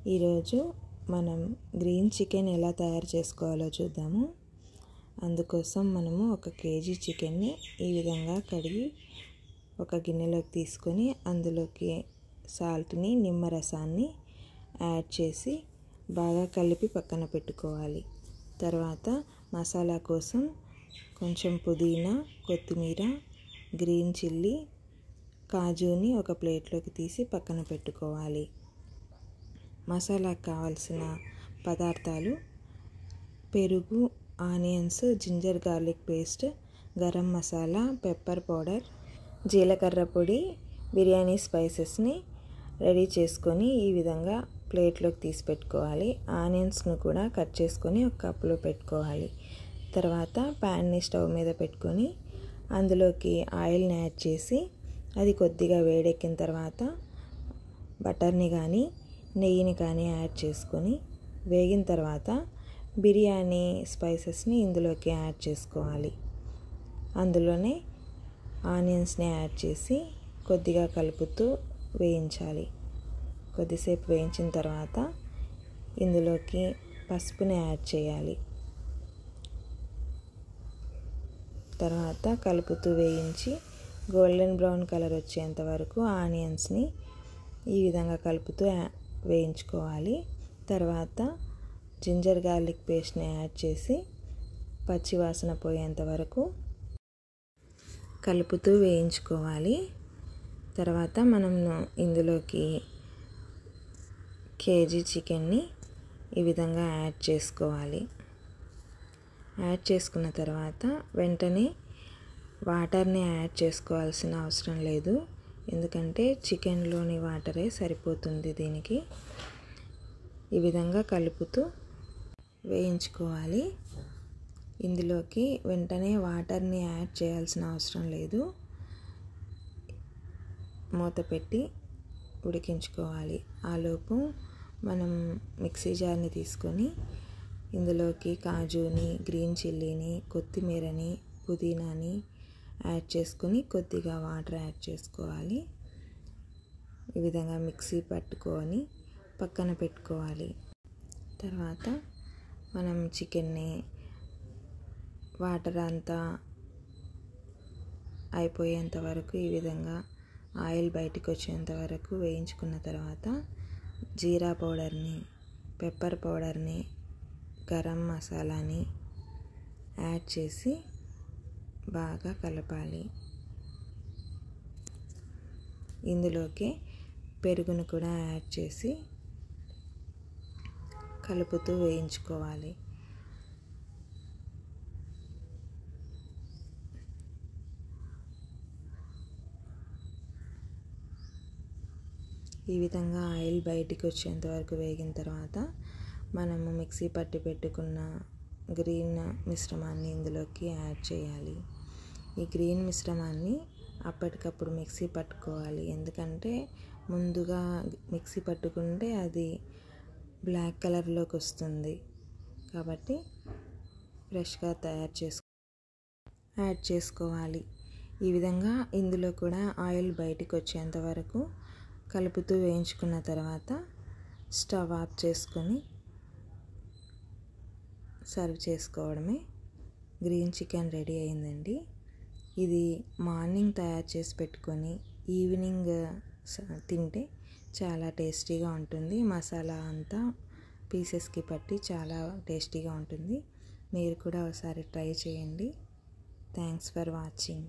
ఈరోజు మనం green chicken ఎలా తయారు చేసుకోవాలో చూద్దాము. అందుకోసం మనము 1 కేజీ చికెన్ని ఈ విధంగా కడిగి ఒక గిన్నెలోకి తీసుకొని అందులోకి సాల్ట్ని, నిమ్మరసాన్ని యాడ్ చేసి బాగా కలిపి పక్కన పెట్టుకోవాలి. తర్వాత మసాలా కోసం కొంచెం పుదీనా, కొత్తిమీర, గ్రీన్ చిల్లీ, కాజుని ఒక ప్లేట్లోకి తీసి పక్కన పెట్టుకోవాలి. మసాలాకు కావాల్సిన పదార్థాలు పెరుగు, onions, ginger garlic paste, garam masala, pepper powder, జీలకర్ర పొడి, బిర్యానీ స్పైసెస్ని రెడీ చేసుకొని ఈ విధంగా ప్లేట్లోకి తీసి పెట్టుకోవాలి. ఆనియన్స్ను కూడా కట్ చేసుకొని ఒక కప్పులో పెట్టుకోవాలి. తర్వాత ప్యాన్ని స్టవ్ మీద పెట్టుకొని అందులోకి ఆయిల్ని యాడ్ చేసి అది కొద్దిగా వేడెక్కిన తర్వాత బటర్ని కానీ నెయ్యిని కానీ యాడ్ చేసుకొని వేగిన తర్వాత బిర్యానీ స్పైసెస్ని ఇందులోకి యాడ్ చేసుకోవాలి. అందులోనే ఆనియన్స్ని యాడ్ చేసి కొద్దిగా కలుపుతూ వేయించాలి. కొద్దిసేపు వేయించిన తర్వాత ఇందులోకి పసుపుని యాడ్ చేయాలి. తర్వాత కలుపుతూ వేయించి గోల్డెన్ బ్రౌన్ కలర్ వచ్చేంత వరకు ఆనియన్స్ని ఈ విధంగా కలుపుతూ వేయించుకోవాలి. తర్వాత జింజర్ గార్లిక్ పేస్ట్ని యాడ్ చేసి పచ్చివాసన పోయేంత వరకు కలుపుతూ వేయించుకోవాలి. తర్వాత మనం ఇందులోకి కేజీ చికెన్ని ఈ విధంగా యాడ్ చేసుకోవాలి. యాడ్ చేసుకున్న తర్వాత వెంటనే వాటర్ని యాడ్ చేసుకోవాల్సిన అవసరం లేదు, ఎందుకంటే చికెన్లోని వాటరే సరిపోతుంది దీనికి. ఈ విధంగా కలుపుతూ వేయించుకోవాలి. ఇందులోకి వెంటనే వాటర్ని యాడ్ చేయాల్సిన అవసరం లేదు. మూత పెట్టి ఉడికించుకోవాలి. ఆలోపు మనం మిక్సీ జార్ని తీసుకొని ఇందులోకి కాజుని, గ్రీన్ చిల్లీని, కొత్తిమీరని, పుదీనాని యాడ్ చేసుకొని కొద్దిగా వాటర్ యాడ్ చేసుకోవాలి. ఈ విధంగా మిక్సీ పట్టుకొని పక్కన పెట్టుకోవాలి. తర్వాత మనం చికెన్ని వాటర్ అంతా అయిపోయేంత వరకు ఈ విధంగా ఆయిల్ బయటికి వచ్చేంత వరకు వేయించుకున్న తర్వాత జీరా పౌడర్ని, పెప్పర్ పౌడర్ని, గరం మసాలాని యాడ్ చేసి బాగా కలపాలి. ఇందులోకి పెరుగును కూడా యాడ్ చేసి కలుపుతూ వేయించుకోవాలి. ఈ విధంగా ఆయిల్ బయటికి వచ్చేంత వరకు వేగిన తర్వాత మనము మిక్సీ పట్టి పెట్టుకున్న గ్రీన్ మిశ్రమాన్ని ఇందులోకి యాడ్ చేయాలి. ఈ గ్రీన్ మిశ్రమాన్ని అప్పటికప్పుడు మిక్సీ పట్టుకోవాలి, ఎందుకంటే ముందుగా మిక్సీ పట్టుకుంటే అది బ్లాక్ కలర్లోకి వస్తుంది. కాబట్టి ఫ్రెష్గా యాడ్ చేసుకోవాలి. ఈ విధంగా ఇందులో కూడా ఆయిల్ బయటికి వచ్చేంత వరకు కలుపుతూ వేయించుకున్న తర్వాత స్టవ్ ఆఫ్ చేసుకొని సర్వ్ చేసుకోవడమే. గ్రీన్ చికెన్ రెడీ అయిందండి. ఇది మార్నింగ్ తయారు చేసి పెట్టుకొని ఈవినింగ్ తింటే చాలా టేస్టీగా ఉంటుంది. మసాలా అంతా పీసెస్కి పట్టి చాలా టేస్టీగా ఉంటుంది. మీరు కూడా ఒకసారి ట్రై చేయండి. Thanks for watching.